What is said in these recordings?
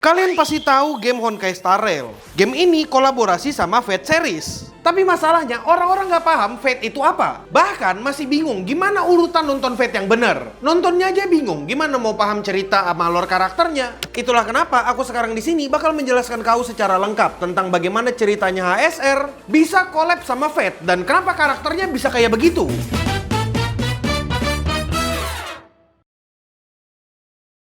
Kalian pasti tahu game Honkai Star Rail. Game ini kolaborasi sama Fate series. Tapi masalahnya orang-orang nggak paham Fate itu apa. Bahkan masih bingung gimana urutan nonton Fate yang bener. Nontonnya aja bingung gimana mau paham cerita sama lore karakternya. Itulah kenapa aku sekarang di sini bakal menjelaskan kau secara lengkap tentang bagaimana ceritanya HSR bisa collab sama Fate dan kenapa karakternya bisa kayak begitu.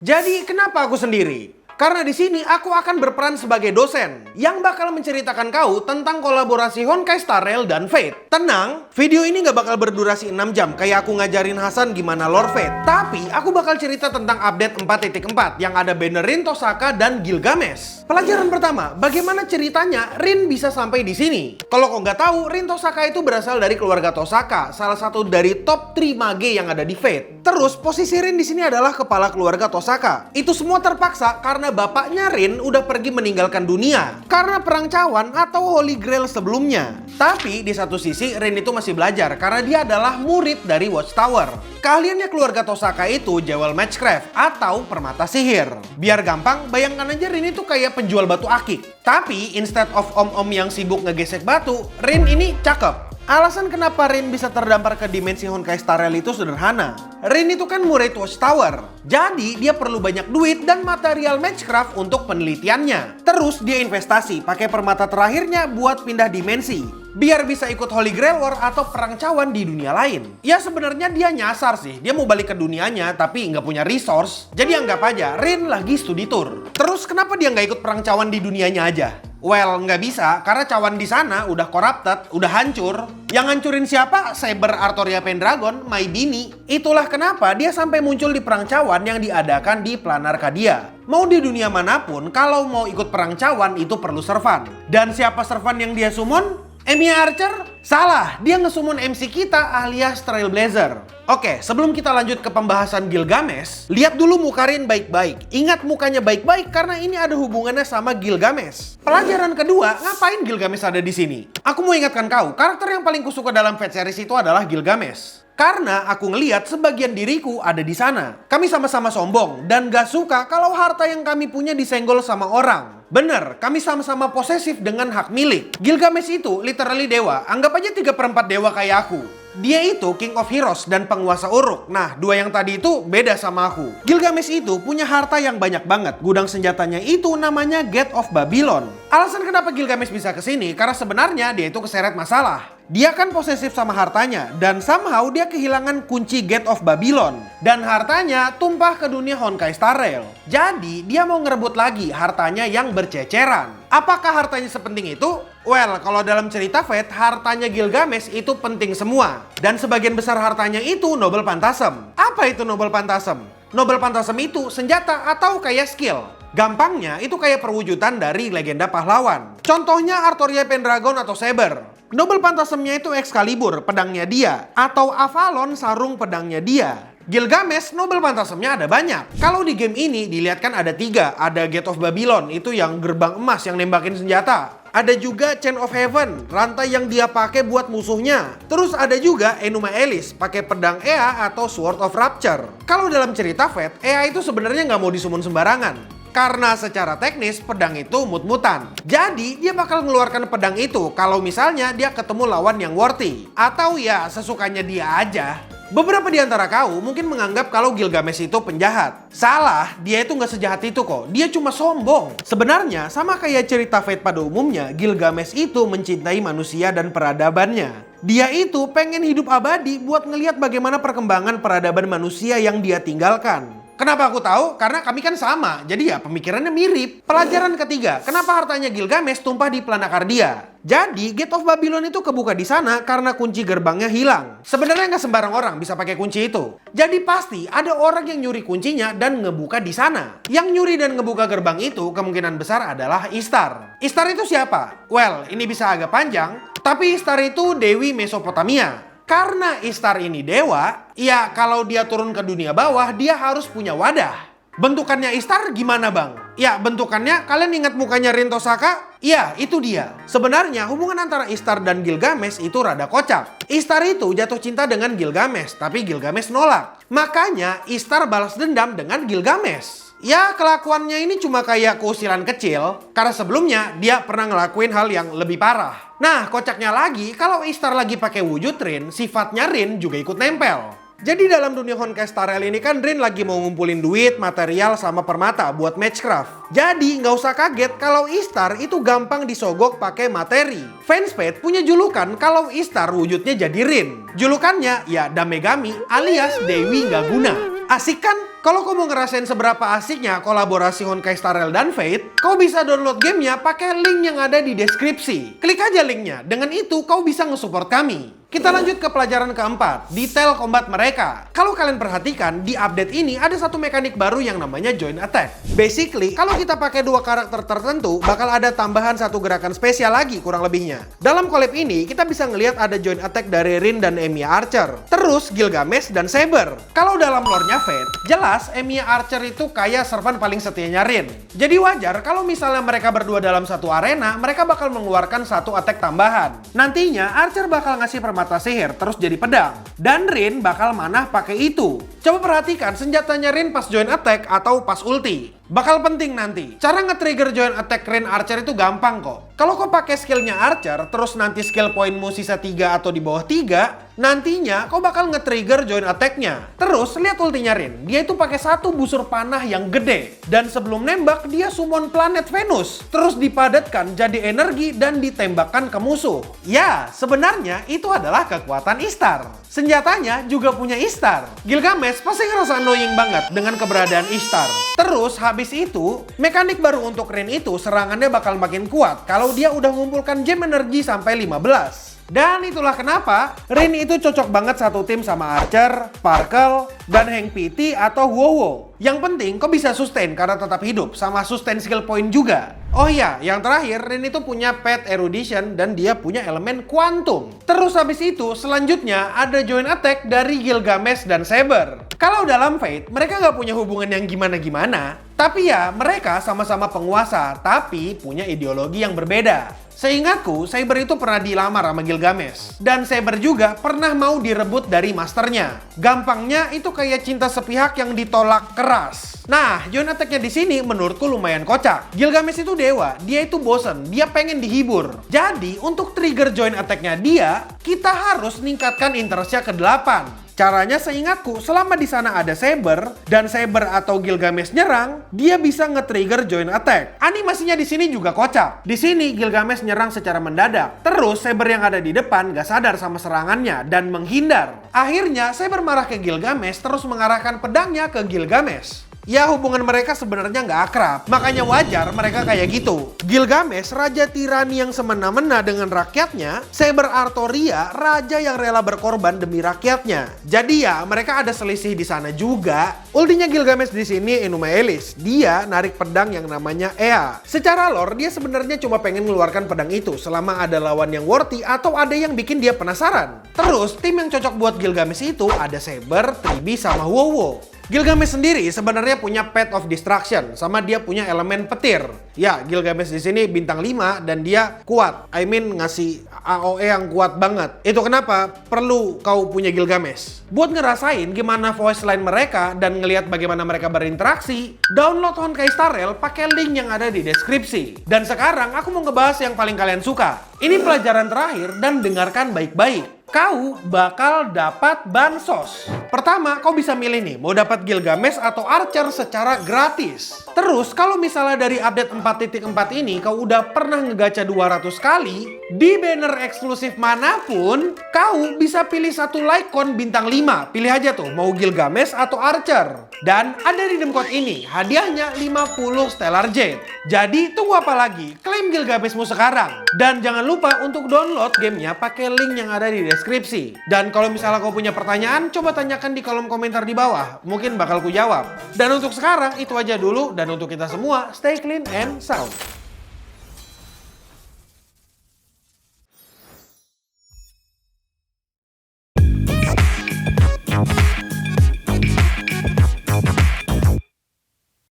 Jadi kenapa aku sendiri? Karena di sini aku akan berperan sebagai dosen yang bakal menceritakan kau tentang kolaborasi Honkai Star Rail dan Fate. Tenang, video ini gak bakal berdurasi 6 jam kayak aku ngajarin Hasan gimana lore Fate. Tapi aku bakal cerita tentang update 4.4 yang ada banner Rin Tosaka dan Gilgamesh. Pelajaran pertama, bagaimana ceritanya Rin bisa sampai di sini? Kalau kau nggak tahu, Rin Tosaka itu berasal dari keluarga Tosaka, salah satu dari top 3 mage yang ada di Fate. Terus posisi Rin di sini adalah kepala keluarga Tosaka. Itu semua terpaksa karena bapaknya Rin udah pergi meninggalkan dunia karena perang cawan atau Holy Grail sebelumnya. Tapi di satu sisi Rin itu masih belajar karena dia adalah murid dari Watchtower. Keahliannya keluarga Tosaka itu Jewel Matchcraft atau permata sihir. Biar gampang, bayangkan aja Rin itu kayak penjual batu akik. Tapi instead of om-om yang sibuk ngegesek batu, Rin ini cakep. Alasan kenapa Rin bisa terdampar ke dimensi Honkai Star Rail itu sederhana. Rin itu kan murid Watchtower. Jadi dia perlu banyak duit dan material Matchcraft untuk penelitiannya. Terus dia investasi pakai permata terakhirnya buat pindah dimensi. Biar bisa ikut Holy Grail War atau perang cawan di dunia lain. Ya sebenarnya dia nyasar sih. Dia mau balik ke dunianya tapi nggak punya resource. Jadi anggap aja Rin lagi studi tour. Terus kenapa dia nggak ikut perang cawan di dunianya aja? Well, nggak bisa, karena cawan di sana udah corrupted, udah hancur. Yang hancurin siapa? Saber Artoria Pendragon, My Bini. Itulah kenapa dia sampai muncul di perang cawan yang diadakan di Plan Arcadia. Mau di dunia manapun, kalau mau ikut perang cawan itu perlu servan. Dan siapa servan yang dia summon? Emilia Archer? Salah, dia ngesummon MC kita alias Trailblazer. Oke, sebelum kita lanjut ke pembahasan Gilgamesh, lihat dulu muka Rin baik-baik. Ingat mukanya baik-baik karena ini ada hubungannya sama Gilgamesh. Pelajaran kedua, ngapain Gilgamesh ada di sini? Aku mau ingatkan kau, karakter yang paling kusuka dalam Fate series itu adalah Gilgamesh. Karena aku ngeliat sebagian diriku ada di sana. Kami sama-sama sombong dan gak suka kalau harta yang kami punya disenggol sama orang. Bener, kami sama-sama posesif dengan hak milik. Gilgamesh itu literally dewa. Anggap aja 3/4 dewa kayak aku. Dia itu King of Heroes dan penguasa Uruk. Nah, dua yang tadi itu beda sama aku. Gilgamesh itu punya harta yang banyak banget. Gudang senjatanya itu namanya Gate of Babylon. Alasan kenapa Gilgamesh bisa kesini karena sebenarnya dia itu keseret masalah. Dia kan posesif sama hartanya dan somehow dia kehilangan kunci Gate of Babylon. Dan hartanya tumpah ke dunia Honkai Star Rail. Jadi dia mau ngerebut lagi hartanya yang berceceran. Apakah hartanya sepenting itu? Well, kalau dalam cerita Fate, hartanya Gilgamesh itu penting semua. Dan sebagian besar hartanya itu Noble Phantasm. Apa itu Noble Phantasm? Noble Phantasm itu senjata atau kayak skill. Gampangnya itu kayak perwujudan dari legenda pahlawan. Contohnya Artoria Pendragon atau Saber. Noble Phantasm-nya itu Excalibur, pedangnya dia. Atau Avalon, sarung pedangnya dia. Gilgamesh, Noble Phantasm-nya ada banyak. Kalau di game ini dilihatkan ada 3. Ada Gate of Babylon, itu yang gerbang emas yang nembakin senjata. Ada juga Chain of Heaven, rantai yang dia pakai buat musuhnya. Terus ada juga Enuma Elish, pakai pedang Ea atau Sword of Rapture. Kalau dalam cerita Fate, Ea itu sebenarnya nggak mau disummon sembarangan. Karena secara teknis pedang itu mut-mutan. Jadi dia bakal mengeluarkan pedang itu kalau misalnya dia ketemu lawan yang worthy. Atau ya sesukanya dia aja. Beberapa di antara kau mungkin menganggap kalau Gilgamesh itu penjahat. Salah, dia itu nggak sejahat itu kok. Dia cuma sombong. Sebenarnya sama kayak cerita Fate pada umumnya, Gilgamesh itu mencintai manusia dan peradabannya. Dia itu pengen hidup abadi buat ngelihat bagaimana perkembangan peradaban manusia yang dia tinggalkan. Kenapa aku tahu? Karena kami kan sama, jadi ya pemikirannya mirip. Pelajaran ketiga, kenapa hartanya Gilgamesh tumpah di Plan Arcadia? Jadi Gate of Babylon itu kebuka di sana karena kunci gerbangnya hilang. Sebenarnya nggak sembarang orang bisa pakai kunci itu. Jadi pasti ada orang yang nyuri kuncinya dan ngebuka di sana. Yang nyuri dan ngebuka gerbang itu kemungkinan besar adalah Ishtar. Ishtar itu siapa? Well, ini bisa agak panjang, tapi Ishtar itu Dewi Mesopotamia. Karena Ishtar ini dewa, ya kalau dia turun ke dunia bawah, dia harus punya wadah. Bentukannya Ishtar gimana bang? Ya bentukannya, kalian ingat mukanya Rin Tosaka? Iya, itu dia. Sebenarnya hubungan antara Ishtar dan Gilgamesh itu rada kocak. Ishtar itu jatuh cinta dengan Gilgamesh, tapi Gilgamesh nolak. Makanya Ishtar balas dendam dengan Gilgamesh. Ya, kelakuannya ini cuma kayak keusilan kecil, karena sebelumnya dia pernah ngelakuin hal yang lebih parah. Nah, kocaknya lagi, kalau Istar lagi pakai wujud Rin, sifatnya Rin juga ikut nempel. Jadi dalam dunia Honkai Star Rail ini kan Rin lagi mau ngumpulin duit, material, sama permata buat matchcraft. Jadi nggak usah kaget kalau Istar itu gampang disogok pakai materi. Fanspace punya julukan kalau Istar wujudnya jadi Rin. Julukannya ya Damegami alias Dewi nggak guna. Asik kan? Kalau kau mau ngerasain seberapa asiknya kolaborasi Honkai Star Rail dan Fate, kau bisa download gamenya pakai link yang ada di deskripsi. Klik aja linknya, dengan itu kau bisa nge-support kami. Kita lanjut ke pelajaran keempat, detail combat mereka. Kalau kalian perhatikan, di update ini ada satu mekanik baru yang namanya Joint Attack. Basically, kalau kita pakai dua karakter tertentu, bakal ada tambahan satu gerakan spesial lagi kurang lebihnya. Dalam collab ini, kita bisa ngelihat ada Joint Attack dari Rin dan Emiya Archer. Terus Gilgamesh dan Saber. Kalau dalam lore-nya Fate, jelas Emiya Archer itu kayak servan paling setianya Rin. Jadi wajar kalau misalnya mereka berdua dalam satu arena, mereka bakal mengeluarkan satu attack tambahan. Nantinya Archer bakal ngasih permata sihir terus jadi pedang. Dan Rin bakal manah pakai itu. Coba perhatikan senjatanya Rin pas joint attack atau pas ulti. Bakal penting nanti. Cara nge-trigger joint attack Rin Archer itu gampang kok. Kalau kau pakai skillnya Archer, terus nanti skill poinmu sisa 3 atau di bawah 3, nantinya kau bakal nge-trigger joint attack-nya. Terus lihat ultinya Rin. Dia itu pakai satu busur panah yang gede. Dan sebelum nembak, dia summon planet Venus. Terus dipadatkan jadi energi dan ditembakkan ke musuh. Ya, sebenarnya itu adalah kekuatan Istar. Senjatanya juga punya Istar. Gilgamesh pasti ngerasa annoying banget dengan keberadaan Istar. Terus habis itu, mekanik baru untuk Rin itu serangannya bakal makin kuat kalau dia udah ngumpulkan gem energi sampai 15. Dan itulah kenapa Rin itu cocok banget satu tim sama Archer, Sparkle, dan Hank PT atau Wowo. Yang penting kau bisa sustain karena tetap hidup sama sustain skill point juga. Oh iya, yang terakhir Rin itu punya pet erudition dan dia punya elemen quantum. Terus habis itu selanjutnya ada joint attack dari Gilgamesh dan Saber. Kalau dalam Fate mereka nggak punya hubungan yang gimana-gimana, tapi ya mereka sama-sama penguasa tapi punya ideologi yang berbeda. Seingatku, Saber itu pernah dilamar sama Gilgamesh. Dan Saber juga pernah mau direbut dari masternya. Gampangnya itu kayak cinta sepihak yang ditolak keras. Nah, joint attack-nya di sini menurutku lumayan kocak. Gilgamesh itu dewa, dia itu bosen, dia pengen dihibur. Jadi, untuk trigger joint attack-nya dia, kita harus ningkatkan interestnya ke 8. Caranya seingatku, selama di sana ada Saber dan Saber atau Gilgamesh nyerang, dia bisa nge-trigger joint attack. Animasinya di sini juga kocak. Di sini Gilgamesh nyerang secara mendadak. Terus Saber yang ada di depan gak sadar sama serangannya dan menghindar. Akhirnya Saber marah ke Gilgamesh terus mengarahkan pedangnya ke Gilgamesh. Ya hubungan mereka sebenarnya nggak akrab, makanya wajar mereka kayak gitu. Gilgamesh, raja tirani yang semena-mena dengan rakyatnya, Saber Artoria, raja yang rela berkorban demi rakyatnya. Jadi ya mereka ada selisih di sana juga. Ultinya Gilgamesh di sini Enuma Elish, dia narik pedang yang namanya Ea. Secara lore dia sebenarnya cuma pengen mengeluarkan pedang itu selama ada lawan yang worthy atau ada yang bikin dia penasaran. Terus tim yang cocok buat Gilgamesh itu ada Saber, Tribi, sama Wowo. Gilgamesh sendiri sebenarnya punya Path of Destruction sama dia punya elemen petir. Ya, Gilgamesh di sini bintang 5 dan dia kuat. Ngasih AOE yang kuat banget. Itu kenapa perlu kau punya Gilgamesh. Buat ngerasain gimana voice line mereka dan ngelihat bagaimana mereka berinteraksi, download Honkai Star Rail pakai link yang ada di deskripsi. Dan sekarang aku mau ngebahas yang paling kalian suka. Ini pelajaran terakhir dan dengarkan baik-baik. Kau bakal dapat bansos. Pertama, kau bisa milih nih, mau dapat Gilgamesh atau Archer secara gratis. Terus, kalau misalnya dari update 4.4 ini kau udah pernah ngegacha 200 kali, di banner eksklusif manapun, kau bisa pilih satu Lycon bintang 5. Pilih aja tuh, mau Gilgamesh atau Archer. Dan ada redeem code ini, hadiahnya 50 Stellar Jade. Jadi, tunggu apa lagi? Klaim Gilgameshmu sekarang. Dan jangan lupa untuk download gamenya pakai link yang ada di deskripsi. Dan kalau misalnya kau punya pertanyaan, coba tanyakan di kolom komentar di bawah. Mungkin bakal ku jawab. Dan untuk sekarang, itu aja dulu. Dan untuk kita semua, stay clean and sound.